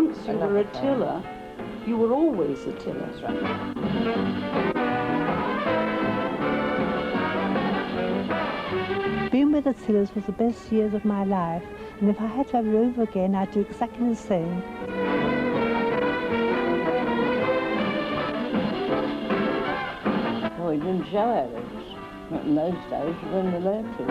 once you were a tiller, you were always a tiller. That's right. Being with the Tillers was the best years of my life, and if I had to have it over again, I'd do exactly the same. Well, we didn't show our legs. Not in those days, we weren't allowed to.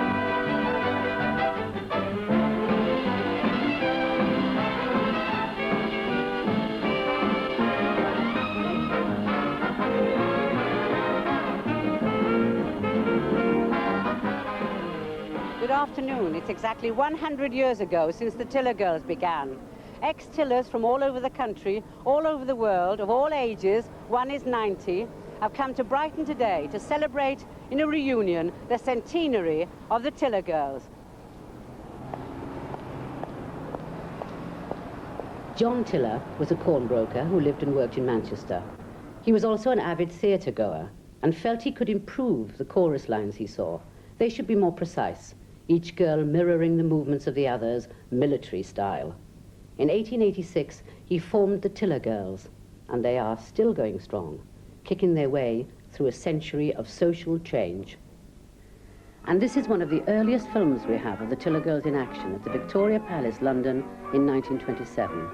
Good afternoon. It's exactly 100 years ago since the Tiller Girls began. Ex-tillers from all over the country, all over the world, of all ages, one is 90, have come to Brighton today to celebrate in a reunion the centenary of the Tiller Girls. John Tiller was a cornbroker who lived and worked in Manchester. He was also an avid theatre goer and felt he could improve the chorus lines he saw. They should be more precise, each girl mirroring the movements of the others, military style. In 1886, he formed the Tiller Girls, and they are still going strong, kicking their way through a century of social change. And this is one of the earliest films we have of the Tiller Girls in action at the Victoria Palace, London, in 1927.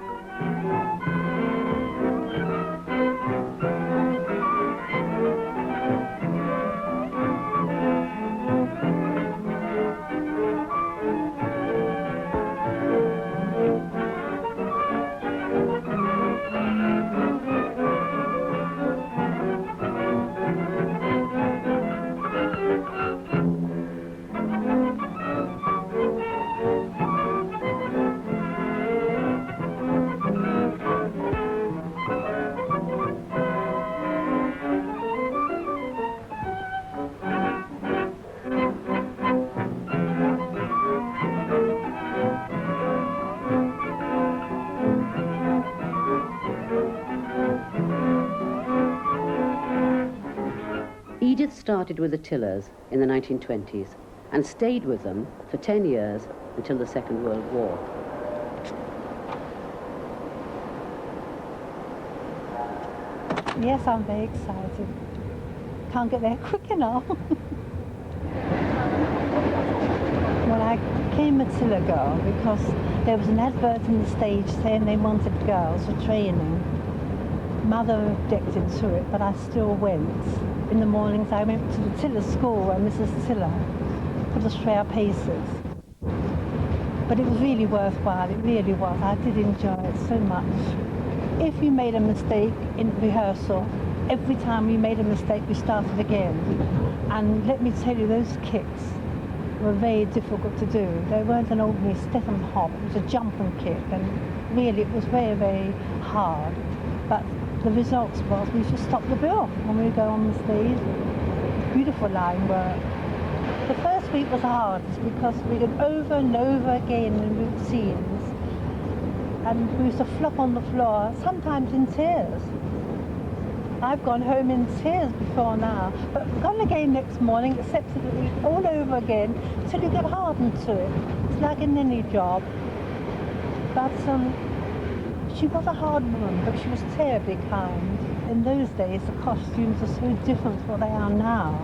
Started with the Tillers in the 1920s and stayed with them for 10 years until the Second World War. Yes, I'm very excited. Can't get there quick enough. Well, I became a Tiller girl because there was an advert in the stage saying they wanted girls for training. Mother objected to it, but I still went. In the mornings I went to the Tiller school where Mrs. Tiller put us through our paces. But it was really worthwhile, it really was. I did enjoy it so much. If you made a mistake in rehearsal, every time we made a mistake we started again. And let me tell you, those kicks were very difficult to do. They weren't an ordinary step and hop, it was a jump and kick, and really it was very, very hard. But the results was we should stop the bill when we go on the stage. Beautiful line work. The first week was hardest because we did over and over again in routines. And we used to flop on the floor, sometimes in tears. I've gone home in tears before now, but gone again next morning, accepted it all over again, till you get hardened to it. It's like in any job. But she was a hard woman, but she was terribly kind. In those days, the costumes are so different to what they are now.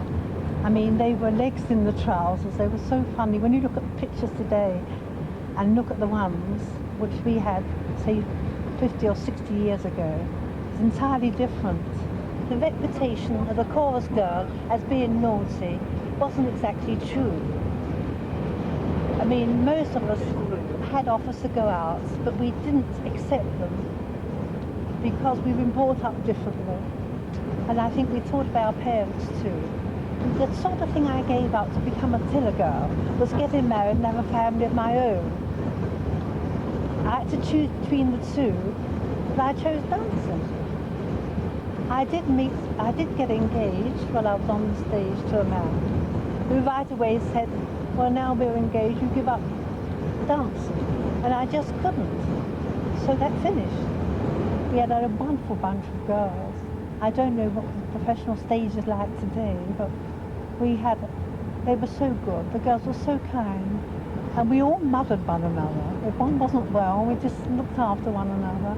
I mean, they were legs in the trousers. They were so funny. When you look at the pictures today and look at the ones which we had, say, 50 or 60 years ago, it's entirely different. The reputation of the chorus girl as being naughty wasn't exactly true. I mean, most of us had offers to go out, but we didn't accept them because we've been brought up differently. And I think we thought of our parents too. The sort of thing I gave up to become a Tiller girl was getting married and have a family of my own. I had to choose between the two, but I chose dancing. I did get engaged while I was on the stage to a man who right away said, well, now we're engaged, you give up dancing. And I just couldn't. So that finished. We had a wonderful bunch of girls. I don't know what the professional stage is like today, but they were so good. The girls were so kind. And we all mothered one another. If one wasn't well, we just looked after one another.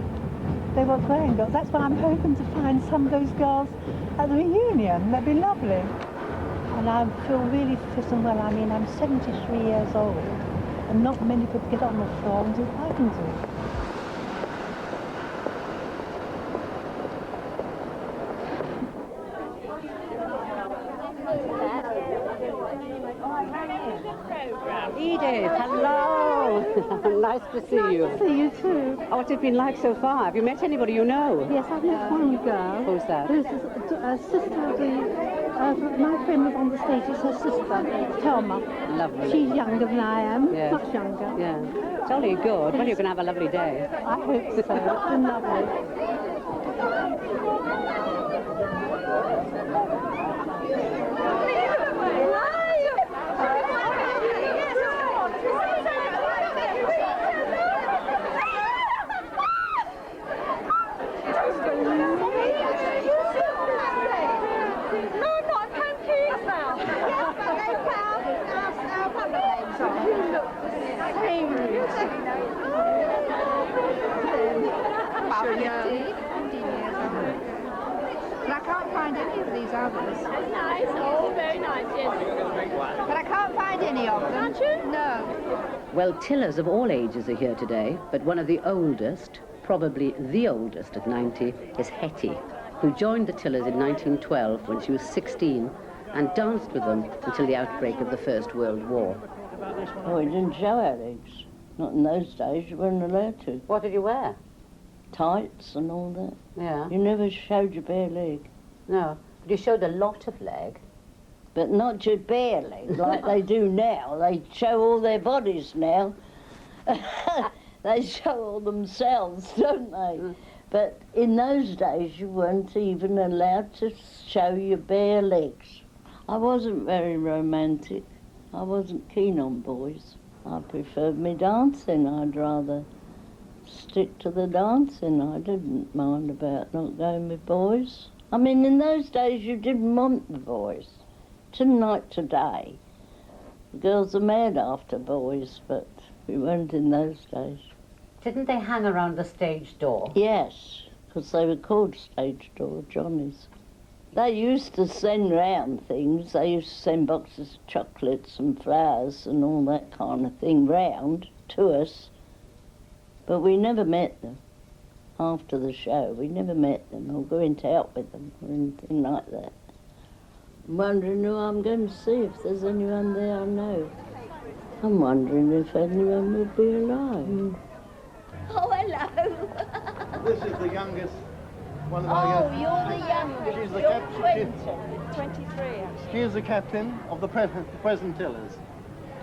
They were grand girls. That's why I'm hoping to find some of those girls at the reunion. That'd be lovely. And I feel really fit and well. I mean, I'm 73 years old, and not many could get on the floor and do what I can do. Edith, hello. Nice to see you. Nice to see you too. Oh, what's it been like so far? Have you met anybody you know? Yes, I've met one girl. Who's that? Who's a sister of my friend was on the stage. It's her sister, Thelma. Lovely. She's younger than I am, Yeah. much younger. Yeah. Jolly good. Well, you're going to have a lovely day. I hope so. It's been lovely. But I can't find any of these others. That's nice. Oh, very nice, yes. But I can't find any of them. Can't you? No. Well, tillers of all ages are here today, but one of the oldest, probably the oldest at 90, is Hetty, who joined the tillers in 1912 when she was 16 and danced with them until the outbreak of the First World War. Oh, we didn't show our legs. Not in those days, you weren't allowed to. What did you wear? Tights and all that. Yeah. You never showed your bare leg. No. But you showed a lot of leg. But not your bare leg like they do now. They show all their bodies now. They show all themselves, don't they? Mm. But in those days you weren't even allowed to show your bare legs. I wasn't very romantic. I wasn't keen on boys. I preferred me dancing. I'd rather stick to the dancing. I didn't mind about not going with boys. I mean, in those days you didn't want the boys. Didn't like today. The girls are mad after boys, but we weren't in those days. Didn't they hang around the stage door? Yes, because they were called stage door Johnnies. They used to send round things. They used to send boxes of chocolates and flowers and all that kind of thing round to us. But we never met them after the show. We never met them or went out with them or anything like that. I'm wondering who I'm going to see, if there's anyone there I know. I'm wondering if anyone will be alive. Oh, hello. This is the youngest one of our Oh, you're the youngest. She's the You're captain. 23, actually. She is the captain of the present tillers.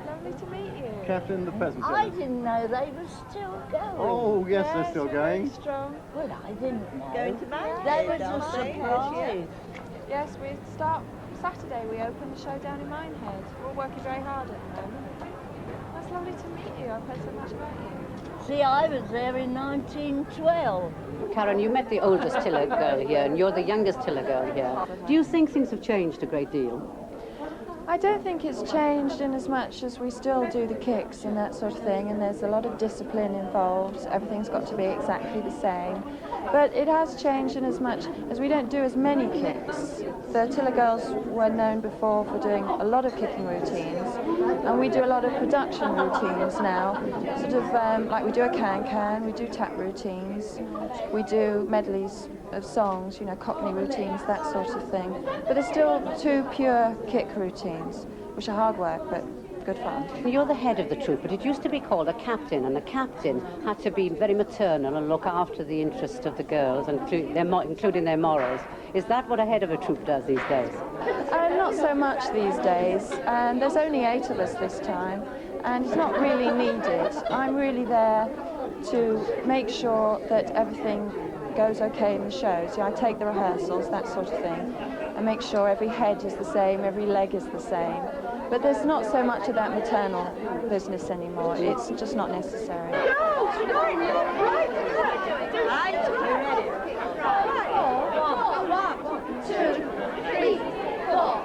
Lovely to meet you. Captain of the present I tillers. didn't know they were still going. Oh, yes, they're still you're going. very strong. Well, I didn't know. Going to Manchester, That was a darling. surprise. Yes, we start Saturday. We open the show down in Minehead. We're working very hard at the moment. That's lovely to meet you. I've heard so much about you. See, I was there in 1912. Karen, you met the oldest tiller girl here, and you're the youngest tiller girl here. Do you think things have changed a great deal? I don't think it's changed in as much as we still do the kicks and that sort of thing, and there's a lot of discipline involved. Everything's got to be exactly the same. But it has changed in as much as we don't do as many kicks. The tiller girls were known before for doing a lot of kicking routines, and we do a lot of production routines now. Sort of like we do a can-can, we do tap routines, we do medleys of songs, you know, Cockney routines, that sort of thing. But there's still two pure kick routines, which are hard work, but good fun. You're the head of the troupe, but it used to be called a captain, and a captain had to be very maternal and look after the interests of the girls, including their morals. Is that what a head of a troupe does these days? Not so much these days, and there's only 8 of us this time, and it's not really needed. I'm really there to make sure that everything goes okay in the show. So I take the rehearsals, that sort of thing, and make sure every head is the same, every leg is the same. But there's not so much of that maternal business anymore. It's just not necessary. One, two, 3, 4.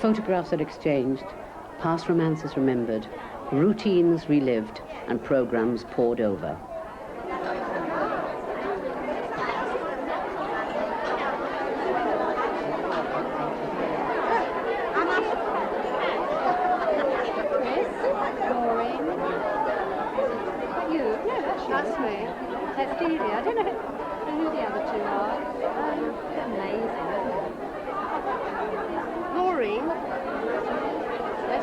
Photographs are exchanged, past romances remembered, routines relived, and programs poured over. That's me. That's Stevie. I don't know who the other two are. Amazing, isn't it? Maureen.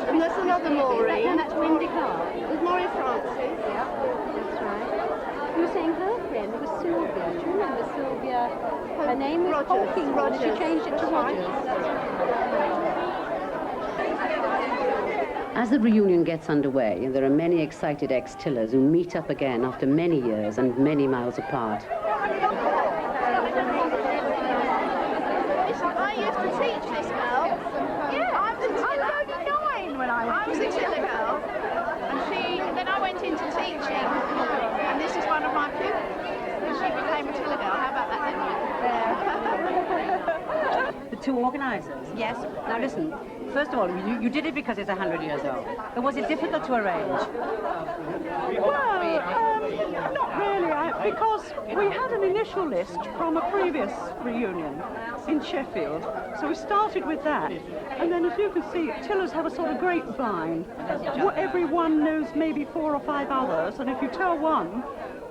And there's another Maureen. That's Wendy Clark. There's Maureen Francis. Yeah, that's right. You were saying her friend was Sylvia. Do you remember Sylvia? Her name was Hawking. Rogers. She changed it to Rogers. As the reunion gets underway, there are many excited ex-Tillers who meet up again after many years and many miles apart. I used to teach this girl. Yeah, I was only 9 when I was a Tiller girl. And then I went into teaching, and this is one of my pupils. And she became a Tiller girl. How about that? The two organisers? Yes. Now listen, first of all, you did it because it's 100 years old. But was it difficult to arrange? Well, not really, because we had an initial list from a previous reunion in Sheffield, so we started with that. And then, as you can see, Tillers have a sort of grapevine. Everyone knows maybe 4 or 5 others, and if you tell one,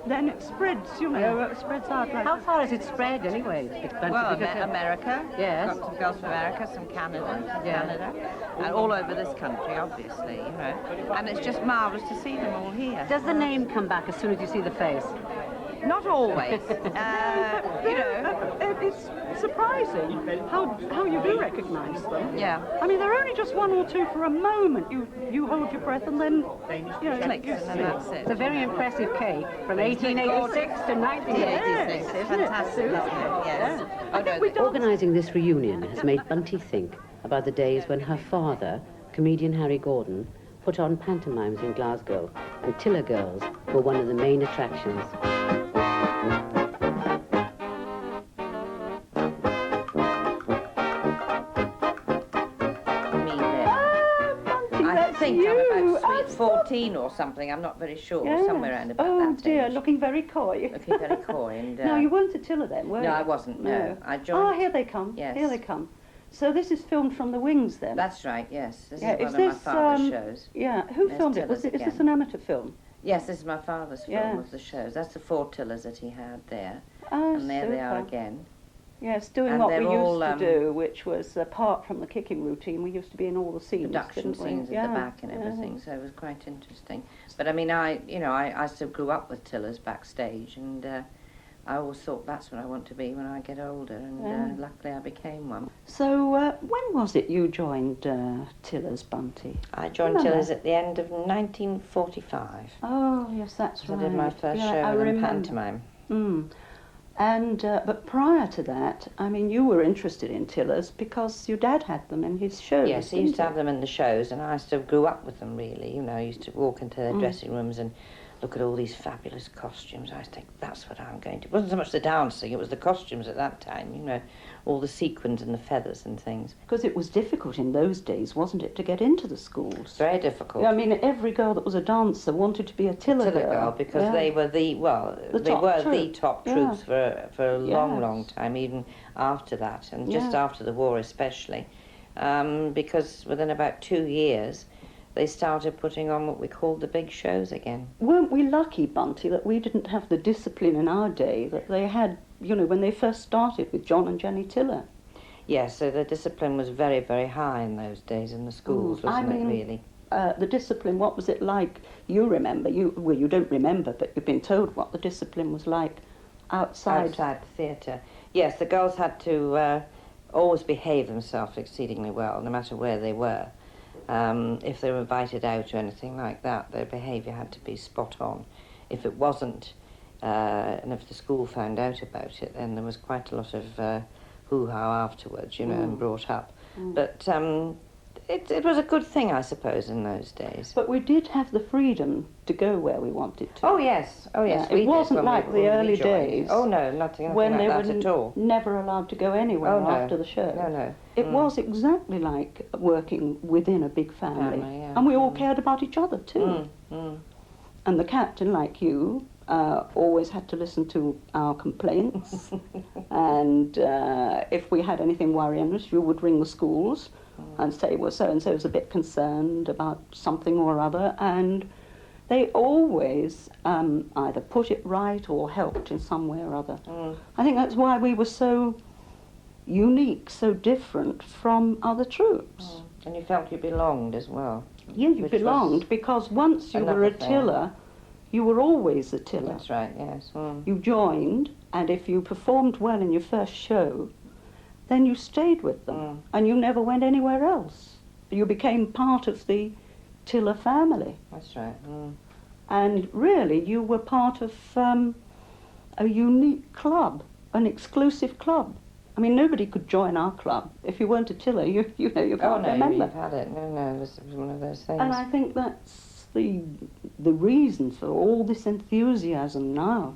then it spreads, you know, it spreads out like How this. far has it spread anyway? Well, America. Yes. Got some girls from America, some Canada, and all over this country, obviously, you know. And it's just marvellous to see them all here. Does the name come back as soon as you see the face? Not always, you know. It's surprising how you do recognise them. Yeah. I mean, they're only just 1 or 2 for a moment. You hold your breath and then, you know, Clicks, and then that's It's a it. very impressive cake from 1886 to 1986. It's fantastic, isn't it? Yes. Oh, no, Organising this reunion has made Bunty think about the days when her father, comedian Harry Gordon, put on pantomimes in Glasgow, and Tiller girls were one of the main attractions. I think I'm about 14 or something, I'm not very sure, somewhere around about Oh that dear, age. looking very coy. Looking very coy and... No, you weren't a Tiller then, were you? No, I wasn't, no. I joined... Oh, here they come. Yes. Here they come. So this is filmed from the wings then? That's right, yes. This Yeah, is is one of this, my father's shows. Yeah, who There's filmed it? Tillers Is this again. an amateur film? Yes, this is my father's film Yes. of the shows. That's the 4 Tillers that he had there. Oh, And there they are super. again. Yes, doing And what we they're all, used to do, which was apart from the kicking routine, we used to be in all the scenes, Production didn't we? scenes at the back and everything, so it was quite interesting. But I mean, I still grew up with Tillers backstage, and I always thought that's what I want to be when I get older, and luckily I became one. So when was it you joined Tillers, Bunty? I joined Remember? Tillers at the end of 1945. Oh, yes, that's So right. I did my first Yeah, show I with them, remember. pantomime. Mm. And but prior to that, I mean, you were interested in Tillers because your dad had them in his shows. Yes, he used to have them in the shows, and I still grew up with them, really. You know, I used to walk into their dressing rooms and look at all these fabulous costumes. I think that's what I'm going to... It wasn't so much the dancing, it was the costumes at that time, you know, all the sequins and the feathers and things. Because it was difficult in those days, wasn't it, to get into the schools? Very difficult. I mean, every girl that was a dancer wanted to be a Tiller girl. Because they were the top troops for a long, long time, even after that, and just after the war especially. Because within about 2 years, they started putting on what we called the big shows again. Weren't we lucky, Bunty, that we didn't have the discipline in our day that they had, you know, when they first started with John and Jenny Tiller? Yes, so the discipline was very, very high in those days in the schools, wasn't it, really? The discipline, what was it like? You remember, you don't remember, but you've been told what the discipline was like outside the theatre. Yes, the girls had to always behave themselves exceedingly well, no matter where they were. If they were invited out or anything like that, their behaviour had to be spot on. If it wasn't, and if the school found out about it, then there was quite a lot of hoo-ha afterwards, you know, and brought up. But it was a good thing, I suppose, in those days. But we did have the freedom to go where we wanted to. Oh yes, Yeah, we it did wasn't when like we- the when we early joined. days. Oh no, nothing when like they that were at all. never allowed to go anywhere Oh, no. after the show. No, no. It was exactly like working within a big family. Family, yeah. And we all cared about each other too. Mm, mm. And the captain, like you, always had to listen to our complaints. And if we had anything worrying us, you would ring the schools and say, well, so-and-so is a bit concerned about something or other. And they always either put it right or helped in some way or other. Mm. I think that's why we were so unique, so different from other troops. And you felt you belonged as well. Yeah, you Which belonged was because once you were another a thing. tiller, you were always a tiller. That's right, yes. Mm. You joined, and if you performed well in your first show, then you stayed with them, and you never went anywhere else. You became part of the tiller family, That's right. Mm. and really you were part of a unique club, an exclusive club. I mean, nobody could join our club if you weren't a tiller. You know, you Oh can't no, remember. you've had it. No, it was one of those things. And I think that's the reason for all this enthusiasm now,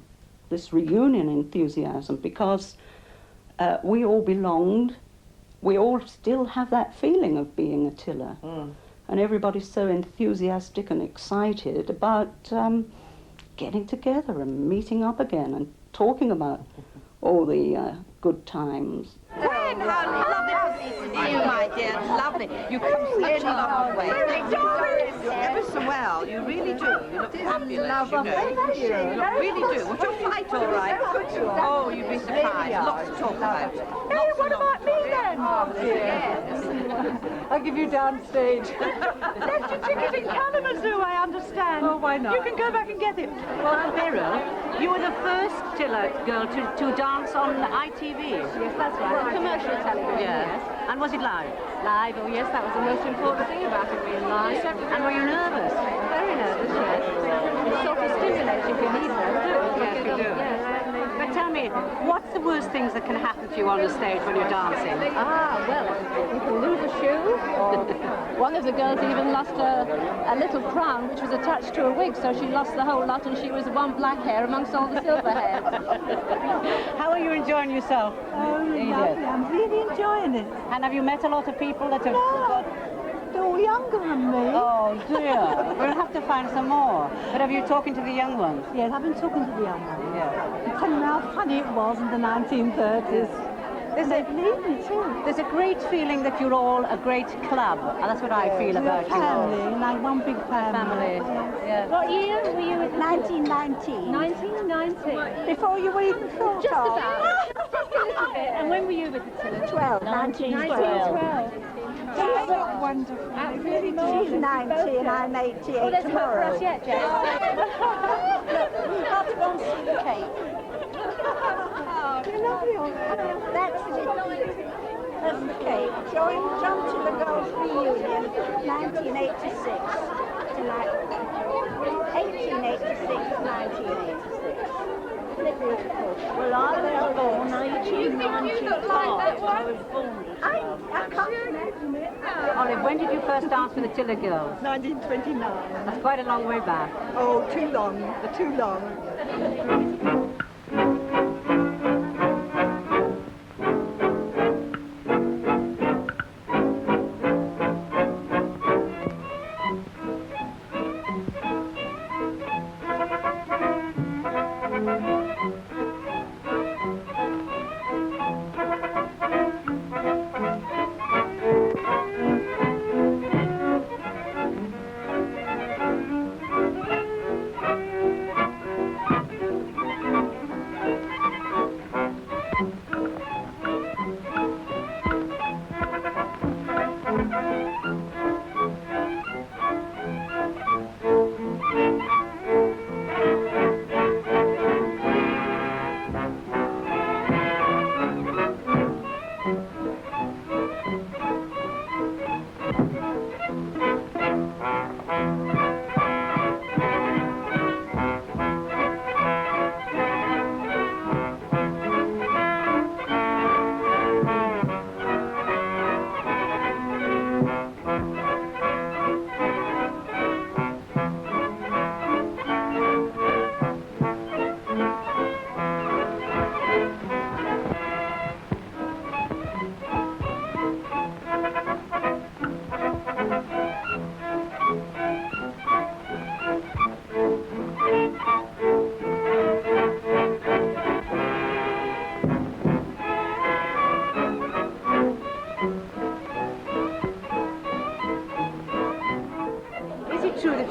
this reunion enthusiasm, because we all belonged. We all still have that feeling of being a tiller, and everybody's so enthusiastic and excited about getting together and meeting up again and talking about all the good times. Gwen, how lovely to see you, my dear. Lovely. You come such a long way. Ever so well. You really do. You look fabulous, you know. You really do. Was your flight all right? Oh, you'd be surprised. Lots to talk about. Hey, what about me then? I'll give you downstage. Left your ticket in Kalamazoo, I understand. Oh, why not? You can go back and get it. Well, Beryl, you were the first tiller girl to dance on ITV. Yes, that's right. Commercial television. Yes. And was it live? Live, oh yes, that was the most important thing about it being live. And were you nervous? Very nervous, yes. It sort of stimulates you if you need nerves. Yes, you do. But tell me, what's the worst things that can happen to you on the stage when you're dancing? Ah, well, you can lose a shoe, or one of the girls even lost a little crown which was attached to a wig, so she lost the whole lot and she was one black hair amongst all the silver hair. How are you enjoying yourself? Oh, lovely. I'm really enjoying it. And have you met a lot of people that have got... They're all younger than me. Oh dear, we'll have to find some more. But have you talking to the young ones? Yes, I've been talking to the young ones. Yeah. And telling them how funny it was in the 1930s. They believe me too. There's a great feeling that you're all a great club. And that's what I feel about you all. Family, like one big family. Yeah. What year were you in? 1919. 1990. Before you were even thought Just of. about. Just a little bit. And when were you with the tiller? 12. 1912. She's so wonderful. Absolutely. She's 90 and I'm 88 Well, there's hope for tomorrow. us yet, Jess. Look, have to go and see the cake. You're lovely on That's it. That's the cake. John Tiller Girls Reunion, 1986 to 1886 to 1986. Well, I was born 1895. I was born just I can't imagine it. Olive, when did you first dance with the Tiller Girls? 1929. That's quite a long way back. Oh, too long. Too long.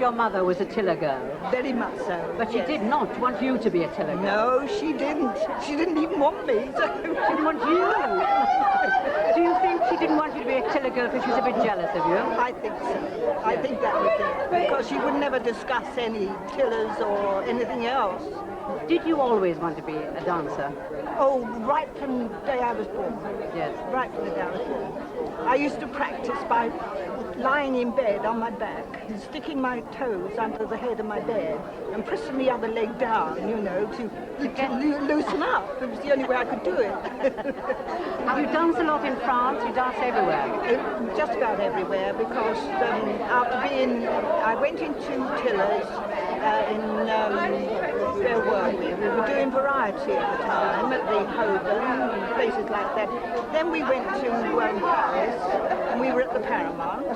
your mother was a Tiller girl? Very much so. But she yes. did not want you to be a Tiller girl. No, she didn't. She didn't even want me. So. She didn't want you. Do you think she didn't want you to be a Tiller girl because she was a bit jealous of you? I think so. I think that was it. Because she would never discuss any Tillers or anything else. Did you always want to be a dancer? Oh, right from the day I was born. Yes. Right from the day I was born. I used to practice by lying in bed on my back and sticking my toes under the head of my bed and pressing the other leg down, you know, to loosen up. It was the only way I could do it. You dance a lot in France, you dance everywhere? Just about everywhere, because after being, I went into Tillers where were we? We were doing variety at the time, at the Hogan, places like that. Then we went to Paris, and we were at the Paramount.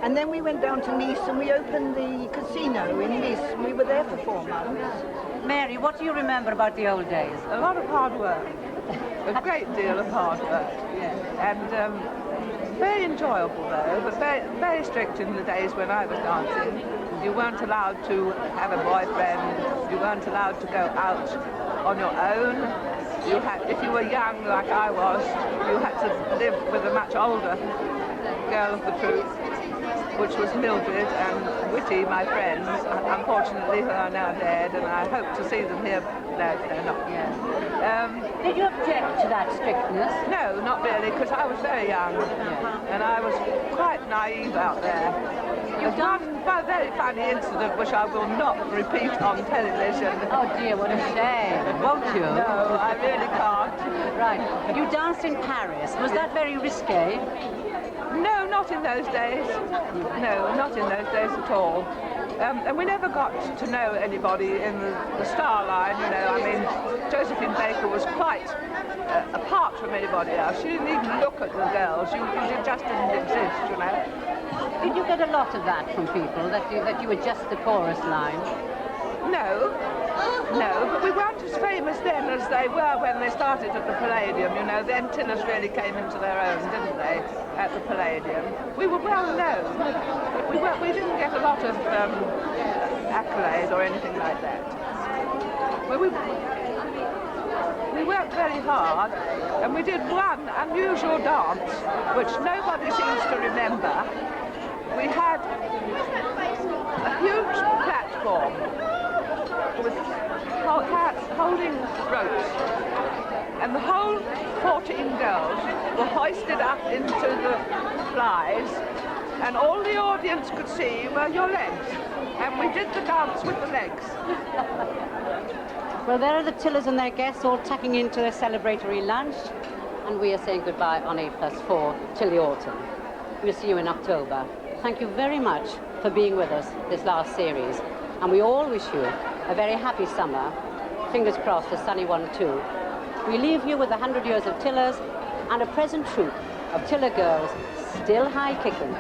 And then we went down to Nice, and we opened the casino in Nice, and we were there for 4 months. Mary, what do you remember about the old days? A lot of hard work. A great deal of hard work. And very enjoyable though, but very, very strict in the days when I was dancing. You weren't allowed to have a boyfriend. You weren't allowed to go out on your own. You had, if you were young like I was, you had to live with a much older girl of the troupe, which was Mildred and Whitty, my friends, unfortunately, who are now dead, and I hope to see them here. No, they're not yet. Did you object to that strictness? No, not really, because I was very young, and I was quite naive out there. There's one very funny incident which I will not repeat on television. Oh dear, what a shame. Won't you? No, I really can't. Right. You danced in Paris. Was that very risque? No, not in those days. No, not in those days at all. And we never got to know anybody in the star line, you know. I mean, Josephine Baker was quite apart from anybody else. She didn't even look at the girls. She just didn't exist, you know. Did you get a lot of that from people, that you were just the chorus line? No, but we weren't as famous then as they were when they started at the Palladium, you know. Then Tillers really came into their own, didn't they, at the Palladium. We were well known, but we didn't get a lot of accolade or anything like that. Well, we worked very hard, and we did one unusual dance, which nobody seems to remember. We had a huge platform with holding ropes, and the whole 14 girls were hoisted up into the flies, and all the audience could see were your legs, and we did the dance with the legs. Well, there are the Tillers and their guests all tucking into their celebratory lunch, and we are saying goodbye on 8+4 till the autumn. We'll see you in October. Thank you very much for being with us this last series, and we all wish you a very happy summer. Fingers crossed, a sunny one too. We leave you with 100 years of Tillers and a present troupe of Tiller girls still high kicking.